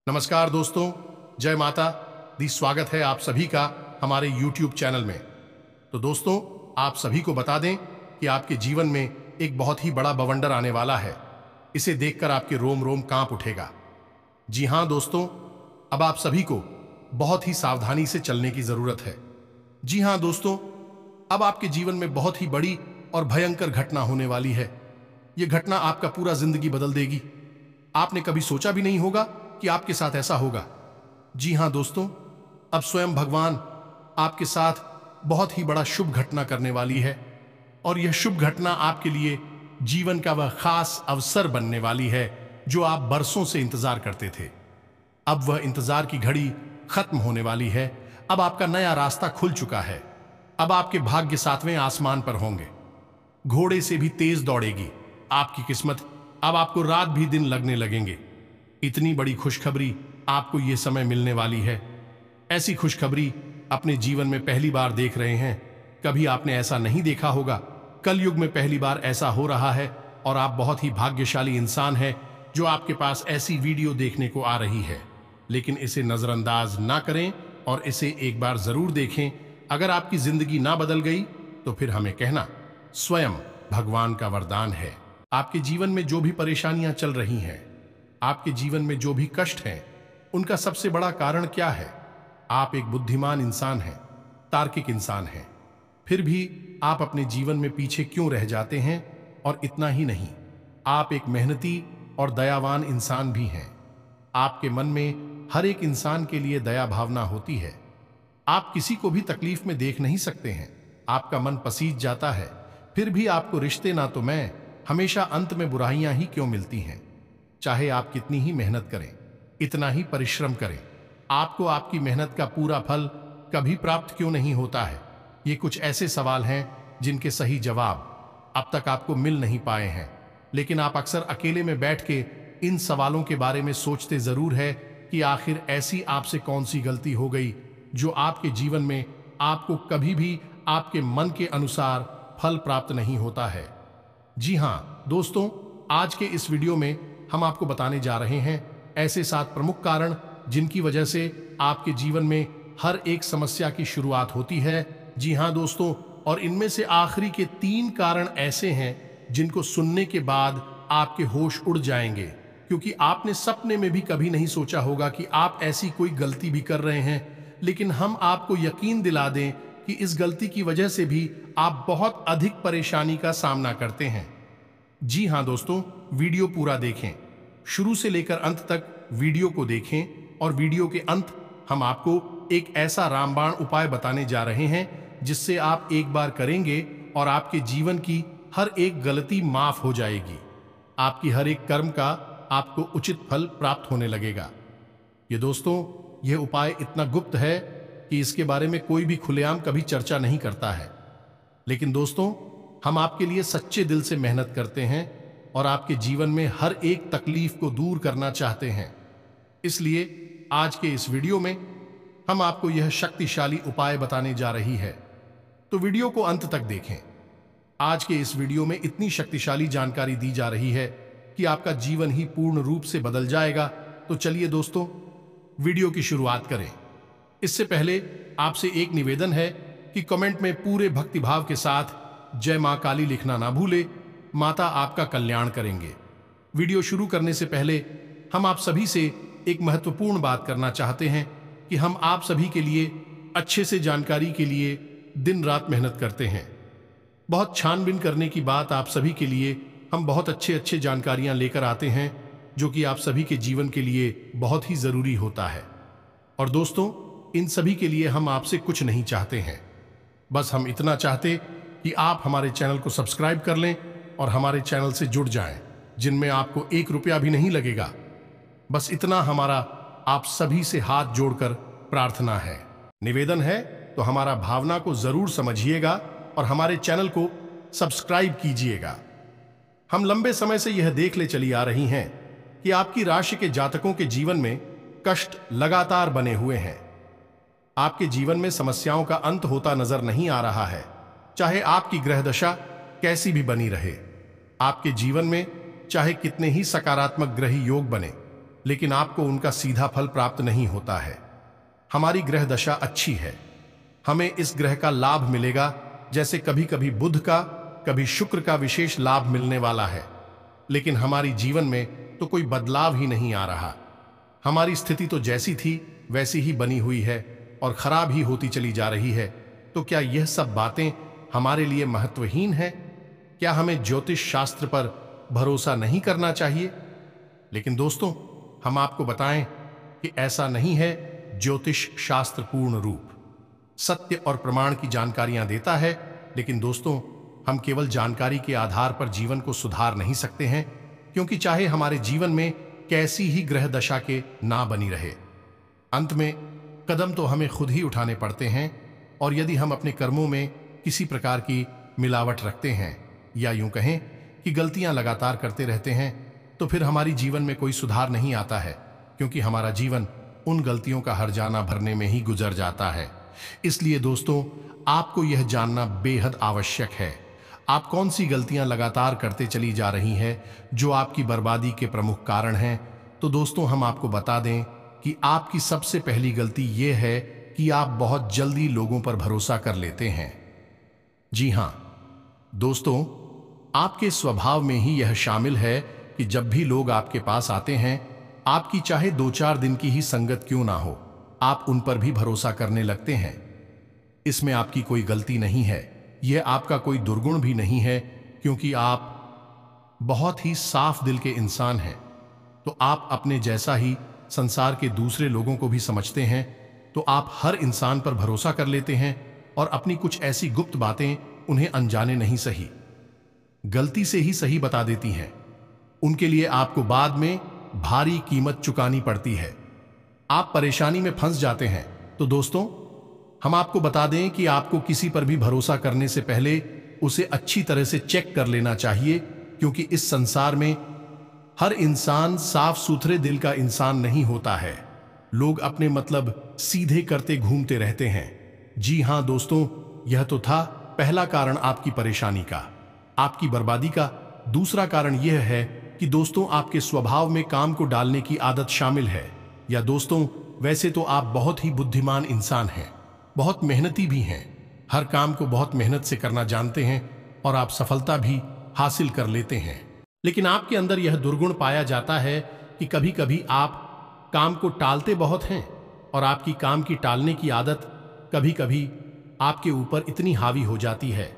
नमस्कार दोस्तों, जय माता दी। स्वागत है आप सभी का हमारे YouTube चैनल में। तो दोस्तों, आप सभी को बता दें कि आपके जीवन में एक बहुत ही बड़ा बवंडर आने वाला है। इसे देखकर आपके रोम रोम कांप उठेगा। जी हाँ दोस्तों, अब आप सभी को बहुत ही सावधानी से चलने की जरूरत है। जी हाँ दोस्तों, अब आपके जीवन में बहुत ही बड़ी और भयंकर घटना होने वाली है। यह घटना आपका पूरा जिंदगी बदल देगी। आपने कभी सोचा भी नहीं होगा कि आपके साथ ऐसा होगा। जी हां दोस्तों, अब स्वयं भगवान आपके साथ बहुत ही बड़ा शुभ घटना करने वाली है और यह शुभ घटना आपके लिए जीवन का वह खास अवसर बनने वाली है जो आप बरसों से इंतजार करते थे। अब वह इंतजार की घड़ी खत्म होने वाली है। अब आपका नया रास्ता खुल चुका है। अब आपके भाग्य सातवें आसमान पर होंगे। घोड़े से भी तेज दौड़ेगी आपकी किस्मत। अब आपको रात भी दिन लगने लगेंगे। इतनी बड़ी खुशखबरी आपको यह समय मिलने वाली है। ऐसी खुशखबरी अपने जीवन में पहली बार देख रहे हैं। कभी आपने ऐसा नहीं देखा होगा। कलयुग में पहली बार ऐसा हो रहा है और आप बहुत ही भाग्यशाली इंसान हैं जो आपके पास ऐसी वीडियो देखने को आ रही है। लेकिन इसे नजरअंदाज ना करें और इसे एक बार जरूर देखें। अगर आपकी जिंदगी ना बदल गई तो फिर हमें कहना स्वयं भगवान का वरदान है। आपके जीवन में जो भी परेशानियां चल रही हैं, आपके जीवन में जो भी कष्ट हैं, उनका सबसे बड़ा कारण क्या है? आप एक बुद्धिमान इंसान हैं, तार्किक इंसान हैं। फिर भी आप अपने जीवन में पीछे क्यों रह जाते हैं? और इतना ही नहीं, आप एक मेहनती और दयावान इंसान भी हैं। आपके मन में हर एक इंसान के लिए दया भावना होती है। आप किसी को भी तकलीफ में देख नहीं सकते हैं। आपका मन पसीज जाता है। फिर भी आपको रिश्ते ना तो मैं हमेशा अंत में बुराइयां ही क्यों मिलती हैं? चाहे आप कितनी ही मेहनत करें, इतना ही परिश्रम करें, आपको आपकी मेहनत का पूरा फल कभी प्राप्त क्यों नहीं होता है? ये कुछ ऐसे सवाल हैं जिनके सही जवाब अब तक आपको मिल नहीं पाए हैं। लेकिन आप अक्सर अकेले में बैठ के इन सवालों के बारे में सोचते जरूर है कि आखिर ऐसी आपसे कौन सी गलती हो गई जो आपके जीवन में आपको कभी भी आपके मन के अनुसार फल प्राप्त नहीं होता है। जी हां दोस्तों, आज के इस वीडियो में हम आपको बताने जा रहे हैं ऐसे 7 प्रमुख कारण जिनकी वजह से आपके जीवन में हर एक समस्या की शुरुआत होती है। जी हां दोस्तों, और इनमें से आखिरी के 3 कारण ऐसे हैं जिनको सुनने के बाद आपके होश उड़ जाएंगे, क्योंकि आपने सपने में भी कभी नहीं सोचा होगा कि आप ऐसी कोई गलती भी कर रहे हैं। लेकिन हम आपको यकीन दिला दें कि इस गलती की वजह से भी आप बहुत अधिक परेशानी का सामना करते हैं। जी हां दोस्तों, वीडियो पूरा देखें, शुरू से लेकर अंत तक वीडियो को देखें और वीडियो के अंत हम आपको एक ऐसा रामबाण उपाय बताने जा रहे हैं जिससे आप एक बार करेंगे और आपके जीवन की हर एक गलती माफ हो जाएगी। आपकी हर एक कर्म का आपको उचित फल प्राप्त होने लगेगा। ये दोस्तों, यह उपाय इतना गुप्त है कि इसके बारे में कोई भी खुलेआम कभी चर्चा नहीं करता है। लेकिन दोस्तों, हम आपके लिए सच्चे दिल से मेहनत करते हैं और आपके जीवन में हर एक तकलीफ को दूर करना चाहते हैं। इसलिए आज के इस वीडियो में हम आपको यह शक्तिशाली उपाय बताने जा रही है। तो वीडियो को अंत तक देखें। आज के इस वीडियो में इतनी शक्तिशाली जानकारी दी जा रही है कि आपका जीवन ही पूर्ण रूप से बदल जाएगा। तो चलिए दोस्तों, वीडियो की शुरुआत करें। इससे पहले आपसे एक निवेदन है कि कमेंट में पूरे भक्तिभाव के साथ जय मां काली लिखना ना भूले। माता आपका कल्याण करेंगे। वीडियो शुरू करने से पहले हम आप सभी से एक महत्वपूर्ण बात करना चाहते हैं कि हम आप सभी के लिए अच्छे से जानकारी के लिए दिन रात मेहनत करते हैं। बहुत छानबीन करने की बात आप सभी के लिए हम बहुत अच्छे जानकारियां लेकर आते हैं जो कि आप सभी के जीवन के लिए बहुत ही जरूरी होता है। और दोस्तों, इन सभी के लिए हम आपसे कुछ नहीं चाहते हैं। बस हम इतना चाहते कि आप हमारे चैनल को सब्सक्राइब कर लें और हमारे चैनल से जुड़ जाएं, जिनमें आपको 1 रुपया भी नहीं लगेगा। बस इतना हमारा आप सभी से हाथ जोड़कर प्रार्थना है, निवेदन है। तो हमारा भावना को जरूर समझिएगा और हमारे चैनल को सब्सक्राइब कीजिएगा। हम लंबे समय से यह देख ले चली आ रही हैं कि आपकी राशि के जातकों के जीवन में कष्ट लगातार बने हुए हैं। आपके जीवन में समस्याओं का अंत होता नजर नहीं आ रहा है, चाहे आपकी ग्रह दशा कैसी भी बनी रहे। आपके जीवन में चाहे कितने ही सकारात्मक ग्रही योग बने, लेकिन आपको उनका सीधा फल प्राप्त नहीं होता है। हमारी ग्रह दशा अच्छी है, हमें इस ग्रह का लाभ मिलेगा, जैसे कभी कभी बुध का, कभी शुक्र का विशेष लाभ मिलने वाला है। लेकिन हमारी जीवन में तो कोई बदलाव ही नहीं आ रहा। हमारी स्थिति तो जैसी थी वैसी ही बनी हुई है और खराब ही होती चली जा रही है। तो क्या यह सब बातें हमारे लिए महत्वहीन है? क्या हमें ज्योतिष शास्त्र पर भरोसा नहीं करना चाहिए? लेकिन दोस्तों, हम आपको बताएं कि ऐसा नहीं है। ज्योतिष शास्त्र पूर्ण रूप सत्य और प्रमाण की जानकारियां देता है, लेकिन दोस्तों, हम केवल जानकारी के आधार पर जीवन को सुधार नहीं सकते हैं, क्योंकि चाहे हमारे जीवन में कैसी ही ग्रह दशा के ना बनी रहे, अंत में कदम तो हमें खुद ही उठाने पड़ते हैं। और यदि हम अपने कर्मों में किसी प्रकार की मिलावट रखते हैं, या यूं कहें कि गलतियां लगातार करते रहते हैं, तो फिर हमारी जीवन में कोई सुधार नहीं आता है, क्योंकि हमारा जीवन उन गलतियों का हर्जाना भरने में ही गुजर जाता है। इसलिए दोस्तों, आपको यह जानना बेहद आवश्यक है, आप कौन सी गलतियां लगातार करते चली जा रही हैं जो आपकी बर्बादी के प्रमुख कारण हैं। तो दोस्तों, हम आपको बता दें कि आपकी सबसे पहली गलती यह है कि आप बहुत जल्दी लोगों पर भरोसा कर लेते हैं। जी हां दोस्तों, आपके स्वभाव में ही यह शामिल है कि जब भी लोग आपके पास आते हैं, आपकी चाहे 2-4 दिन की ही संगत क्यों ना हो, आप उन पर भी भरोसा करने लगते हैं। इसमें आपकी कोई गलती नहीं है, यह आपका कोई दुर्गुण भी नहीं है, क्योंकि आप बहुत ही साफ दिल के इंसान हैं। तो आप अपने जैसा ही संसार के दूसरे लोगों को भी समझते हैं, तो आप हर इंसान पर भरोसा कर लेते हैं और अपनी कुछ ऐसी गुप्त बातें उन्हें अनजाने नहीं सही, गलती से ही सही बता देती हैं। उनके लिए आपको बाद में भारी कीमत चुकानी पड़ती है, आप परेशानी में फंस जाते हैं। तो दोस्तों, हम आपको बता दें कि आपको किसी पर भी भरोसा करने से पहले उसे अच्छी तरह से चेक कर लेना चाहिए, क्योंकि इस संसार में हर इंसान साफ सुथरे दिल का इंसान नहीं होता है। लोग अपने मतलब सीधे करते घूमते रहते हैं। जी हां दोस्तों, यह तो था पहला कारण आपकी परेशानी का, आपकी बर्बादी का। दूसरा कारण यह है कि दोस्तों, आपके स्वभाव में काम को डालने की आदत शामिल है। या दोस्तों, वैसे तो आप बहुत ही बुद्धिमान इंसान हैं, बहुत मेहनती भी हैं, हर काम को बहुत मेहनत से करना जानते हैं और आप सफलता भी हासिल कर लेते हैं। लेकिन आपके अंदर यह दुर्गुण पाया जाता है कि कभी कभी आप काम को टालते बहुत हैं, और आपकी काम की टालने की आदत कभी कभी आपके ऊपर इतनी हावी हो जाती है,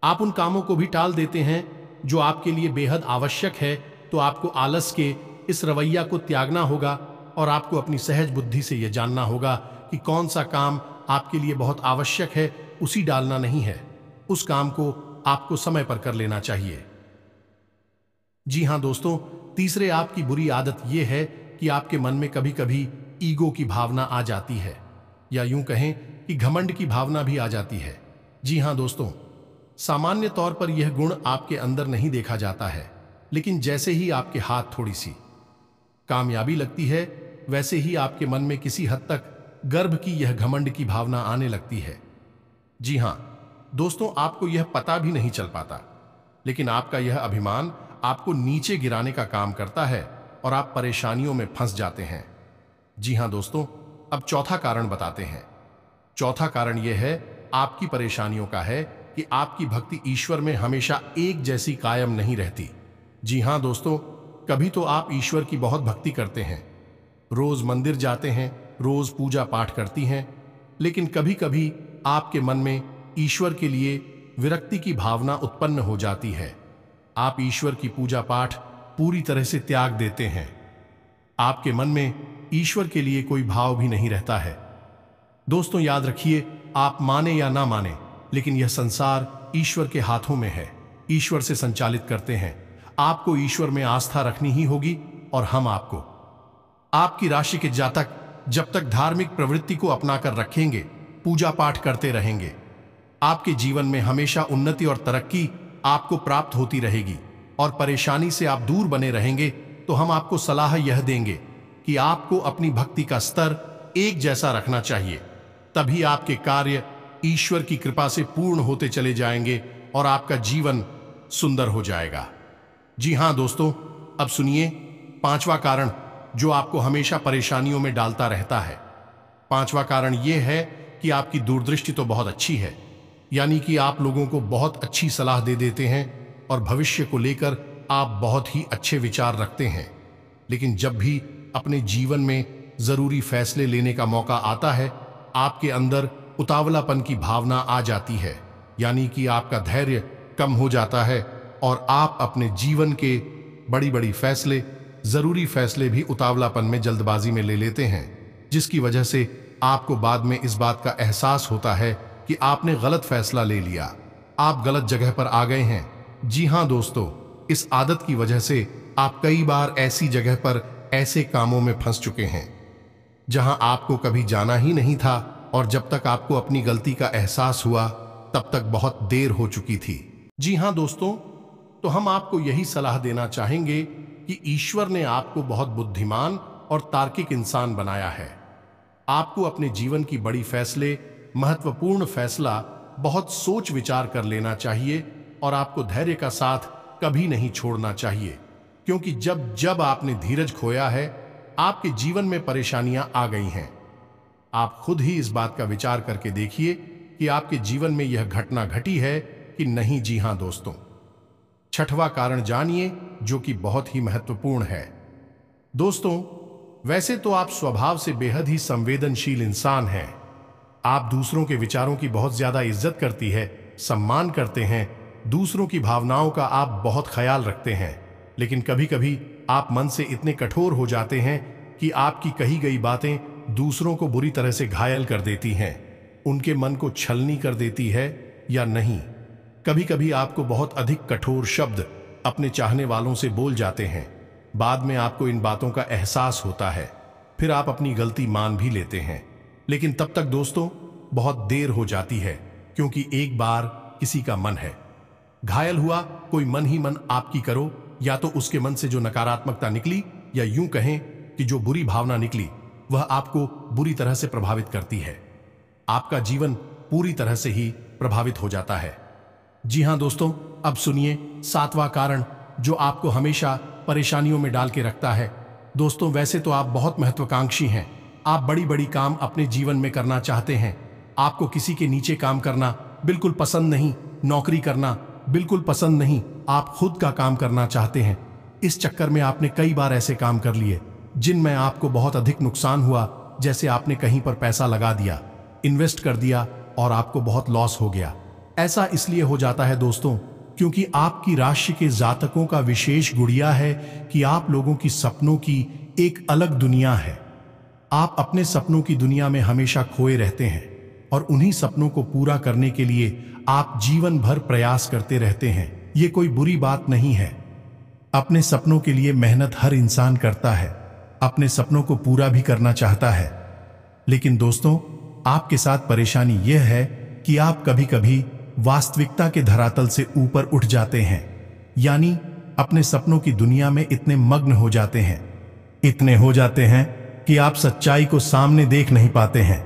आप उन कामों को भी टाल देते हैं जो आपके लिए बेहद आवश्यक है। तो आपको आलस के इस रवैया को त्यागना होगा और आपको अपनी सहज बुद्धि से यह जानना होगा कि कौन सा काम आपके लिए बहुत आवश्यक है, उसी डालना नहीं है, उस काम को आपको समय पर कर लेना चाहिए। जी हां दोस्तों, तीसरे आपकी बुरी आदत यह है कि आपके मन में कभी कभी ईगो की भावना आ जाती है, या यूं कहें कि घमंड की भावना भी आ जाती है। जी हां दोस्तों, सामान्य तौर पर यह गुण आपके अंदर नहीं देखा जाता है, लेकिन जैसे ही आपके हाथ थोड़ी सी कामयाबी लगती है, वैसे ही आपके मन में किसी हद तक गर्व की यह घमंड की भावना आने लगती है। जी हां दोस्तों, आपको यह पता भी नहीं चल पाता, लेकिन आपका यह अभिमान आपको नीचे गिराने का काम करता है और आप परेशानियों में फंस जाते हैं। जी हां दोस्तों, अब चौथा कारण बताते हैं। चौथा कारण यह है आपकी परेशानियों का है कि आपकी भक्ति ईश्वर में हमेशा एक जैसी कायम नहीं रहती। जी हां दोस्तों, कभी तो आप ईश्वर की बहुत भक्ति करते हैं, रोज मंदिर जाते हैं, रोज पूजा पाठ करती हैं, लेकिन कभी कभी आपके मन में ईश्वर के लिए विरक्ति की भावना उत्पन्न हो जाती है। आप ईश्वर की पूजा पाठ पूरी तरह से त्याग देते हैं, आपके मन में ईश्वर के लिए कोई भाव भी नहीं रहता है। दोस्तों याद रखिए, आप माने या ना माने, लेकिन यह संसार ईश्वर के हाथों में है, ईश्वर से संचालित करते हैं। आपको ईश्वर में आस्था रखनी ही होगी, और हम आपको आपकी राशि के जातक जब तक धार्मिक प्रवृत्ति को अपनाकर रखेंगे, पूजा पाठ करते रहेंगे, आपके जीवन में हमेशा उन्नति और तरक्की आपको प्राप्त होती रहेगी और परेशानी से आप दूर बने रहेंगे। तो हम आपको सलाह यह देंगे कि आपको अपनी भक्ति का स्तर एक जैसा रखना चाहिए, तभी आपके कार्य ईश्वर की कृपा से पूर्ण होते चले जाएंगे और आपका जीवन सुंदर हो जाएगा। जी हां दोस्तों, अब सुनिए पांचवा कारण जो आपको हमेशा परेशानियों में डालता रहता है। पांचवा कारण यह है कि आपकी दूरदृष्टि तो बहुत अच्छी है, यानी कि आप लोगों को बहुत अच्छी सलाह दे देते हैं और भविष्य को लेकर आप बहुत ही अच्छे विचार रखते हैं। लेकिन जब भी अपने जीवन में जरूरी फैसले लेने का मौका आता है, आपके अंदर उतावलापन की भावना आ जाती है, यानी कि आपका धैर्य कम हो जाता है और आप अपने जीवन के बड़ी बड़ी फैसले, जरूरी फैसले भी उतावलापन में, जल्दबाजी में ले लेते हैं, जिसकी वजह से आपको बाद में इस बात का एहसास होता है कि आपने गलत फैसला ले लिया, आप गलत जगह पर आ गए हैं। जी हाँ दोस्तों, इस आदत की वजह से आप कई बार ऐसी जगह पर, ऐसे कामों में फंस चुके हैं जहां आपको कभी जाना ही नहीं था, और जब तक आपको अपनी गलती का एहसास हुआ तब तक बहुत देर हो चुकी थी। जी हाँ दोस्तों, तो हम आपको यही सलाह देना चाहेंगे कि ईश्वर ने आपको बहुत बुद्धिमान और तार्किक इंसान बनाया है। आपको अपने जीवन की बड़ी फैसले, महत्वपूर्ण फैसला बहुत सोच विचार कर लेना चाहिए और आपको धैर्य का साथ कभी नहीं छोड़ना चाहिए, क्योंकि जब जब आपने धीरज खोया है, आपके जीवन में परेशानियां आ गई हैं। आप खुद ही इस बात का विचार करके देखिए कि आपके जीवन में यह घटना घटी है कि नहीं। जी हां दोस्तों, छठवां कारण जानिए, जो कि बहुत ही महत्वपूर्ण है। दोस्तों, वैसे तो आप स्वभाव से बेहद ही संवेदनशील इंसान हैं। आप दूसरों के विचारों की बहुत ज्यादा इज्जत करती है, सम्मान करते हैं, दूसरों की भावनाओं का आप बहुत ख्याल रखते हैं। लेकिन कभी कभी आप मन से इतने कठोर हो जाते हैं कि आपकी कही गई बातें दूसरों को बुरी तरह से घायल कर देती हैं, उनके मन को छलनी कर देती है या नहीं। कभी कभी आपको बहुत अधिक कठोर शब्द अपने चाहने वालों से बोल जाते हैं। बाद में आपको इन बातों का एहसास होता है, फिर आप अपनी गलती मान भी लेते हैं, लेकिन तब तक दोस्तों बहुत देर हो जाती है, क्योंकि एक बार किसी का मन है घायल हुआ, कोई मन ही मन आपकी करो, या तो उसके मन से जो नकारात्मकता निकली, या यूं कहें कि जो बुरी भावना निकली, वह आपको बुरी तरह से प्रभावित करती है। आपका जीवन पूरी तरह से ही प्रभावित हो जाता है। जी हां दोस्तों, अब सुनिए सातवां कारण, जो आपको हमेशा परेशानियों में डाल के रखता है। दोस्तों, वैसे तो आप बहुत महत्वाकांक्षी हैं, आप बड़ी बड़ी काम अपने जीवन में करना चाहते हैं। आपको किसी के नीचे काम करना बिल्कुल पसंद नहीं, नौकरी करना बिल्कुल पसंद नहीं, आप खुद का काम करना चाहते हैं। इस चक्कर में आपने कई बार ऐसे काम कर लिए जिनमें आपको बहुत अधिक नुकसान हुआ, जैसे आपने कहीं पर पैसा लगा दिया, इन्वेस्ट कर दिया और आपको बहुत लॉस हो गया। ऐसा इसलिए हो जाता है दोस्तों, क्योंकि आपकी राशि के जातकों का विशेष गुड़िया है कि आप लोगों की सपनों की एक अलग दुनिया है। आप अपने सपनों की दुनिया में हमेशा खोए रहते हैं और उन्हीं सपनों को पूरा करने के लिए आप जीवन भर प्रयास करते रहते हैं। ये कोई बुरी बात नहीं है। अपने सपनों के लिए मेहनत हर इंसान करता है, अपने सपनों को पूरा भी करना चाहता है। लेकिन दोस्तों, आपके साथ परेशानी यह है कि आप कभी कभी वास्तविकता के धरातल से ऊपर उठ जाते हैं, यानी अपने सपनों की दुनिया में इतने मग्न हो जाते हैं, इतने हो जाते हैं कि आप सच्चाई को सामने देख नहीं पाते हैं।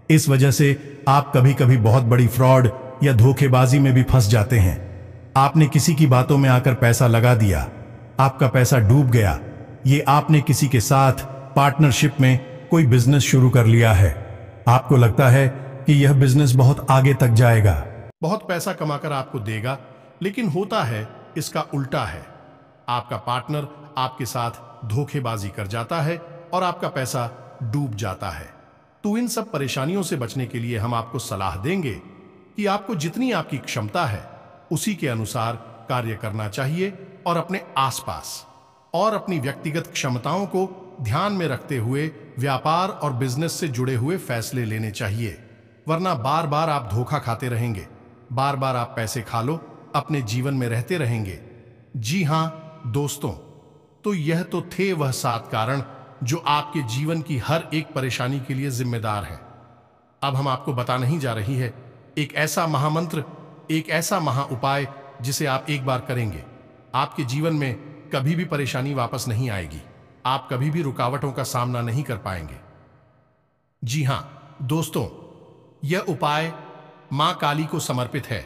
इस वजह से आप कभी कभी बहुत बड़ी फ्रॉड या धोखेबाजी में भी फंस जाते हैं। आपने किसी की बातों में आकर पैसा लगा दिया, आपका पैसा डूब गया। ये आपने किसी के साथ पार्टनरशिप में कोई बिजनेस शुरू कर लिया है। आपको लगता है कि यह बिजनेस बहुत आगे तक जाएगा, बहुत पैसा कमाकर आपको देगा, लेकिन होता है इसका उल्टा है। आपका पार्टनर आपके साथ धोखेबाजी कर जाता है और आपका पैसा डूब जाता है। तो इन सब परेशानियों से बचने के लिए हम आपको सलाह देंगे कि आपको जितनी आपकी क्षमता है उसी के अनुसार कार्य करना चाहिए और अपने आसपास और अपनी व्यक्तिगत क्षमताओं को ध्यान में रखते हुए व्यापार और बिजनेस से जुड़े हुए फैसले लेने चाहिए। वरना बार बार आप धोखा खाते रहेंगे, बार बार आप पैसे खा लो, अपने जीवन में रहते रहेंगे। जी हां दोस्तों, तो यह तो थे वह 7 कारण जो आपके जीवन की हर एक परेशानी के लिए जिम्मेदार हैं। अब हम आपको बता नहीं जा रही है एक ऐसा महामंत्र, एक ऐसा महा उपाय जिसे आप एक बार करेंगे, आपके जीवन में कभी भी परेशानी वापस नहीं आएगी, आप कभी भी रुकावटों का सामना नहीं कर पाएंगे। जी हां दोस्तों, यह उपाय मां काली को समर्पित है,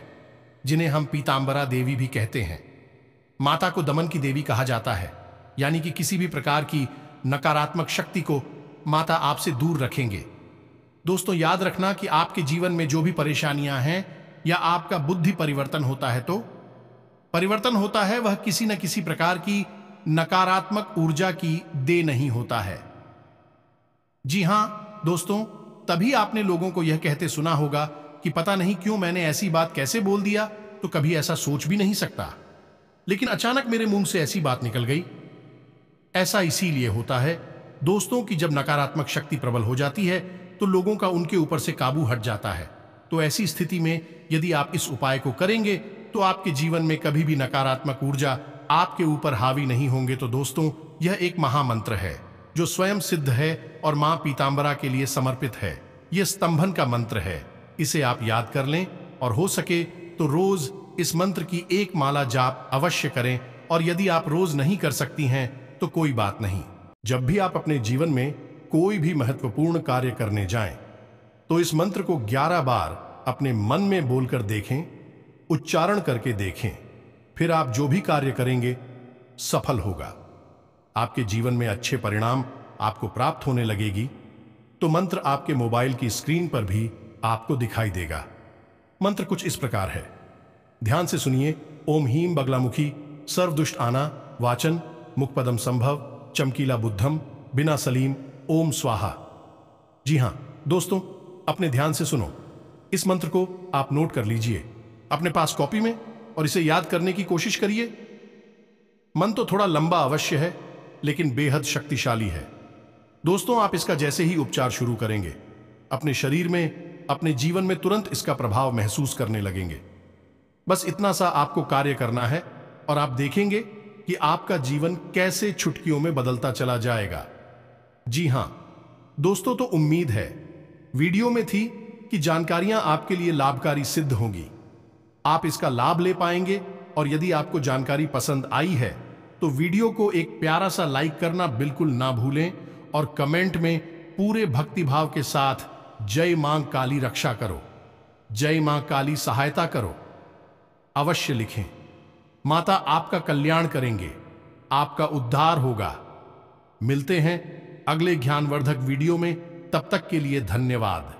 जिन्हें हम पीतांबरा देवी भी कहते हैं। माता को दमन की देवी कहा जाता है, यानी कि किसी भी प्रकार की नकारात्मक शक्ति को माता आपसे दूर रखेंगे। दोस्तों, याद रखना कि आपके जीवन में जो भी परेशानियां हैं या आपका बुद्धि परिवर्तन होता है, तो परिवर्तन होता है वह किसी न किसी प्रकार की नकारात्मक ऊर्जा की देन नहीं होता है। जी हां दोस्तों, तभी आपने लोगों को यह कहते सुना होगा कि पता नहीं क्यों मैंने ऐसी बात कैसे बोल दिया, तो कभी ऐसा सोच भी नहीं सकता, लेकिन अचानक मेरे मुंह से ऐसी बात निकल गई। ऐसा इसीलिए होता है दोस्तों कि जब नकारात्मक शक्ति प्रबल हो जाती है तो लोगों का उनके ऊपर से काबू हट जाता है। तो ऐसी स्थिति में यदि आप इस उपाय को करेंगे तो आपके जीवन में कभी भी नकारात्मक ऊर्जा आपके ऊपर हावी नहीं होंगे। तो दोस्तों, यह एक महामंत्र है जो स्वयं सिद्ध है और मां पीतांबरा के लिए समर्पित है। यह स्तंभन का मंत्र है। इसे आप याद कर लें और हो सके तो रोज इस मंत्र की एक माला जाप अवश्य करें। और यदि आप रोज नहीं कर सकती हैं तो कोई बात नहीं। जब भी आप अपने जीवन में कोई भी महत्वपूर्ण कार्य करने जाएं, तो इस मंत्र को 11 बार अपने मन में बोलकर देखें, उच्चारण करके देखें। फिर आप जो भी कार्य करेंगे सफल होगा। आपके जीवन में अच्छे परिणाम आपको प्राप्त होने लगेगी। तो मंत्र आपके मोबाइल की स्क्रीन पर भी आपको दिखाई देगा। मंत्र कुछ इस प्रकार है, ध्यान से सुनिए। ओम हीम बगलामुखी सर्वदुष्ट आना वाचन मुखपदम संभव चमकीला बुद्धम बिना सलीम ओम स्वाहा। जी हां दोस्तों, अपने ध्यान से सुनो। इस मंत्र को आप नोट कर लीजिए अपने पास कॉपी में और इसे याद करने की कोशिश करिए। मन तो थोड़ा लंबा अवश्य है, लेकिन बेहद शक्तिशाली है। दोस्तों, आप इसका जैसे ही उपचार शुरू करेंगे, अपने शरीर में, अपने जीवन में तुरंत इसका प्रभाव महसूस करने लगेंगे। बस इतना सा आपको कार्य करना है और आप देखेंगे कि आपका जीवन कैसे चुटकियों में बदलता चला जाएगा। जी हां दोस्तों, तो उम्मीद है वीडियो में थी कि जानकारियां आपके लिए लाभकारी सिद्ध होंगी। आप इसका लाभ ले पाएंगे। और यदि आपको जानकारी पसंद आई है तो वीडियो को एक प्यारा सा लाइक करना बिल्कुल ना भूलें और कमेंट में पूरे भक्तिभाव के साथ जय मां काली रक्षा करो, जय मां काली सहायता करो अवश्य लिखें। माता आपका कल्याण करेंगे, आपका उद्धार होगा। मिलते हैं अगले ज्ञानवर्धक वीडियो में, तब तक के लिए धन्यवाद।